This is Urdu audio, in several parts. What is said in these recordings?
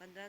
15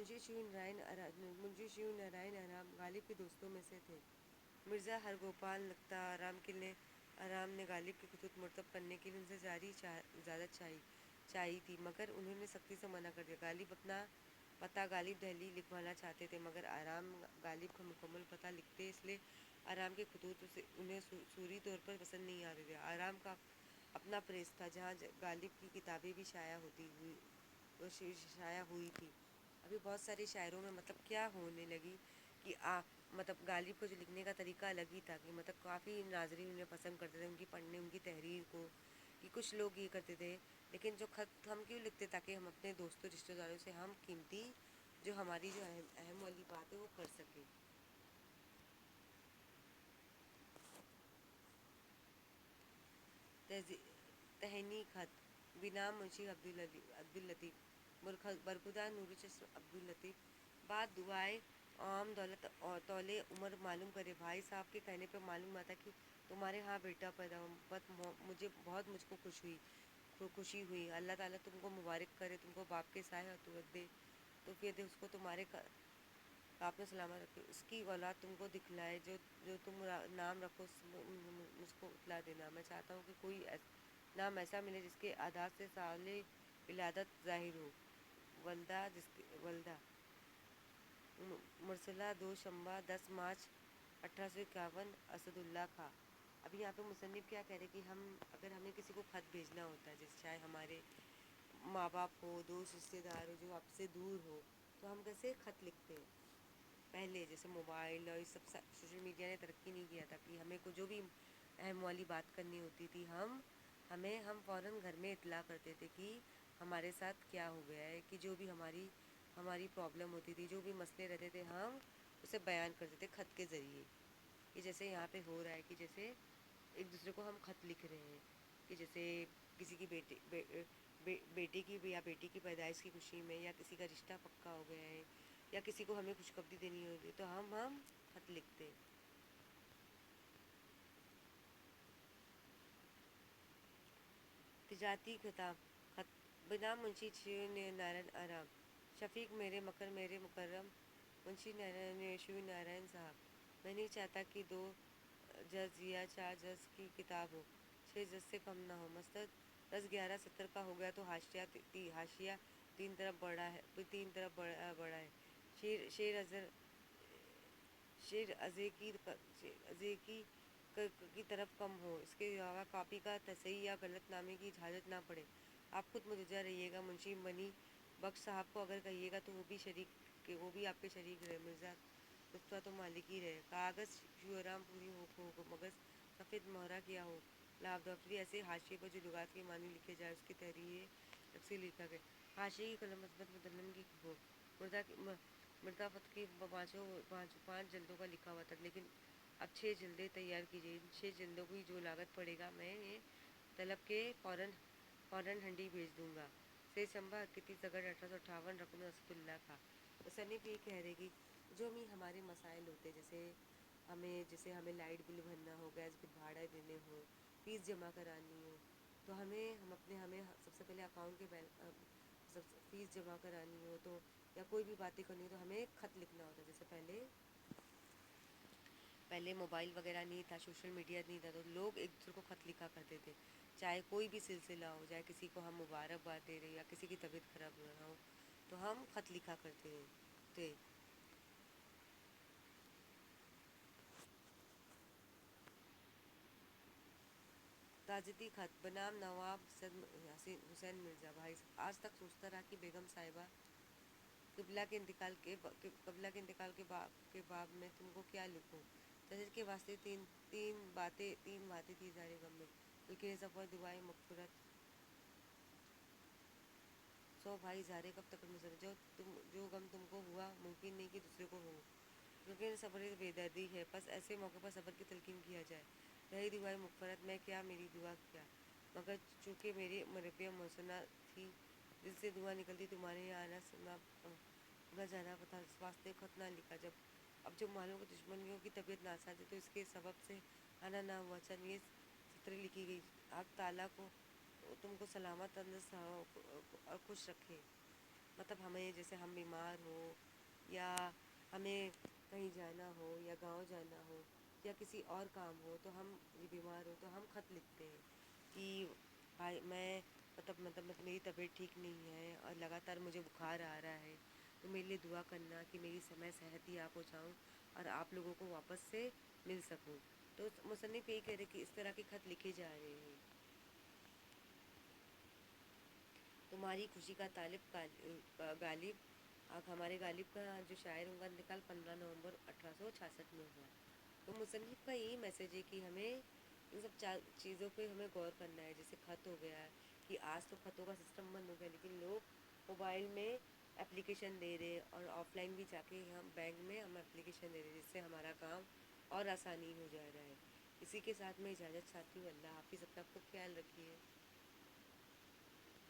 منشی شیو نارائن آرام غالب کے دوستوں میں سے تھے۔ مرزا ہرگوپال نکتا آرام نے غالب کی خطوط مرتب کرنے کے لیے ان سے اجازت چاہی تھی، مگر انہوں نے سختی سے منع کر دیا۔ غالب اپنا پتہ غالب دہلی لکھوانا چاہتے تھے، مگر آرام غالب کا مکمل پتہ لکھتے، اس لیے آرام کے خطوط انہیں صوری طور پر پسند نہیں آتے تھے۔ آرام کا اپنا پریس تھا، جہاں غالب کی کتابیں بھی شائع ہوئی تھی۔ ابھی بہت سارے شاعروں میں مطلب کیا ہونے لگی کہ مطلب غالب کو جو لکھنے کا طریقہ الگ ہی تھا، کہ مطلب کافی ناظرین انہیں پسند کرتے تھے، ان کی پڑھنے، ان کی تحریر کو، کہ کچھ لوگ یہ کرتے تھے لیکن جو خط ہم کیوں لکھتے تاکہ ہم اپنے دوستوں رشتہ داروں سے ہم قیمتی جو ہماری جو اہم والی بات ہے وہ کر سکیں۔ تہنی خط بنام منشی عبداللطیف برخدا نور چشم عبداللطیف بعد دعائے عام دولت اور طول عمر معلوم کرے۔ بھائی صاحب کے کہنے پہ معلوم ہوا تھا کہ تمہارے ہاں بیٹا پیدا ہوا، مجھ کو خوشی ہوئی۔ اللہ تعالیٰ تم کو مبارک کرے، تم کو باپ کے سائے اور توفیق دے، اس کو تمہارے آپ نے سلامت رکھے، اس کی اولاد تم کو دکھلائے، جو تم نام رکھو مجھ کو اطلاع دینا۔ میں چاہتا ہوں کہ کوئی نام ایسا ملے جس کے اعداد سے سال ولادت ظاہر ہو۔ ولدہ مرسلہ دوشنبہ 10 مارچ 1851 اسد اللہ خاں۔ ابھی یہاں پہ مصنف کیا کہہ رہے کہ اگر ہمیں کسی کو خط بھیجنا ہوتا ہے، جیسے چاہے ہمارے ماں باپ ہو، دوست رشتے دار ہو جو آپ سے دور ہو، تو ہم کیسے خط لکھتے ہیں؟ پہلے جیسے موبائل اور یہ سب سوشل میڈیا نے ترقی نہیں کیا تھا کہ ہمیں کو جو بھی اہم والی بات کرنی ہوتی تھی ہم فوراً گھر میں اطلاع کرتے تھے کہ ہمارے ساتھ کیا ہو گیا ہے، کہ جو بھی ہماری پرابلم ہوتی تھی، جو بھی مسئلے رہتے تھے، ہم اسے بیان کرتے تھے خط کے ذریعے۔ کہ جیسے یہاں پہ ہو رہا ہے کہ جیسے ایک دوسرے کو ہم خط لکھ رہے ہیں، کہ جیسے کسی کی بیٹے کی یا بیٹی کی پیدائش کی خوشی میں، یا کسی کا رشتہ پکا ہو گیا ہے، یا کسی کو ہمیں خوشخبری دینی ہوتی ہے تو ہم خط لکھتے ہیں۔ تجارتی خط بنام منشی شیو نارائن آرام شفیق میرے مکر میرے مکرم منشی شیو نارائن صاحب، میں نہیں چاہتا کہ 2 جز یا 4 جز کی کتاب ہو، 6 جز سے کم نہ ہو۔ مثلاً 10-11-70 کا ہو گیا تو حاشیہ 3 طرف بڑا ہے۔ شیر ازے کی طرف کم ہو، اس کے علاوہ کاپی کا تصحیح یا غلط نامے کی اجازت نہ پڑے۔ آپ خود متوجہ رہیے گا، منشی منی بخش صاحب کو اگر کہیے گا تو وہ بھی آپ کے شریک رہے، مرزا لطفہ تو مالک ہی رہے۔ کاغذ شیورام پوری ہو مغز سفید مہرہ کیا ہو، لاودفری ایسے حاشیے پر جو لغات کے معنی لکھے جائے، اس کی تحریر تفصیل لکھا گیا۔ حاشیے کی قلم مثبت مترجم کی ہو۔ مردہ خط کی 5 جلدوں کا لکھا ہوا تھا، لیکن اب 6 جلدیں تیار کیجیے۔ ان 6 جلدوں کی جو لاگت پڑے گا میں یہ طلب کے فوراً ہنڈی بھیج دوں گا۔ سے شنبہ 31 اگست 1858 رقم اسد اللہ خاں۔ مصنف یہ کہہ رہے کہ جو بھی ہمارے مسائل ہوتے، جیسے ہمیں لائٹ بل بھرنا ہو، گیس بل بھاڑا دینے ہو، فیس جمع کرانی ہو، تو ہمیں سب سے پہلے اکاؤنٹ کے فیس جمع کرانی ہو تو یا کوئی بھی باتیں کرنی ہو تو ہمیں خط لکھنا ہوتا ہے۔ جیسے پہلے موبائل وغیرہ نہیں تھا، سوشل میڈیا نہیں تھا، تو لوگ ایک دوسرے کو خط لکھا کرتے تھے، چاہے کوئی بھی سلسلہ ہو، چاہے کسی کو ہم مبارکباد دے رہے یا کسی کی طبیعت خراب ہو رہا ہو تو ہم خط لکھا کرتے تھے۔ تعزیتی خط بنام نواب حسین مرزا بھائی، آج تک سوچتا رہا کہ بیگم صاحبہ قبلہ کے انتقال کے باب میں تم کو کیا لکھوں۔ ججز کے واسطے تین باتیں تھی اظہار غم میں، بلکہ سفر دعائیں مغفرت۔ سو بھائی زارے کب تک جو غم تم کو ہوا ممکن نہیں کہ دوسرے کو ہو، کیونکہ صبر بے دردی ہے، پس ایسے موقع پر صبر کی تلقین کیا جائے۔ رہی دعائیں مغفرت، میں کیا میری دعا کیا، مگر چونکہ میری مربیہ محسنہ تھی، دل سے دعا نکلتی تمہارے یہاں آنا جانا تھا، اس واسطے خط نہ لکھا۔ اب جب معلوم کہ دشمنیوں کی طبیعت ناساز ہے تو اس کے سبب سے آنا نہ ہوا، چند یہ سطریں لکھی گئی: حق تعالیٰ کو تم کو سلامت تندرست اور خوش رکھے۔ مطلب ہمیں جیسے ہم بیمار ہو یا ہمیں کہیں جانا ہو یا گاؤں جانا ہو یا کسی اور کام ہو تو ہم بیمار ہو تو ہم خط لکھتے ہیں کہ بھائی میں مطلب میری طبیعت ٹھیک نہیں ہے اور لگاتار مجھے بخار آ رہا ہے، تو میرے لیے دعا کرنا کہ میری میں صحت یاب ہو جاؤں اور آپ لوگوں کو واپس سے مل سکوں۔ تو مصنف یہی کہہ رہے کہ اس طرح کے خط لکھے جا رہے ہیں۔ تمہاری خوشی کا طالب غالب، ہمارے غالب کا جو شاعر ان کا انتقال 15 نومبر 1866 میں ہوا۔ تو مصنف کا یہی میسیج ہے کہ ہمیں ان سب چیزوں پہ ہمیں غور کرنا ہے، جیسے خط ہو گیا کہ آج تو خطوں کا سسٹم بند ہو گیا، لیکن لوگ موبائل میں اپلیکیشن دے رہے اور آف لائن بھی جا کے ہم بینک میں ہم اپلیکیشن دے رہے، جس سے ہمارا کام اور آسانی ہو جا رہا ہے۔ اسی کے ساتھ میں اجازت چاہتی ہوں۔ اللہ حافظ، اپنا خوب خیال رکھیے۔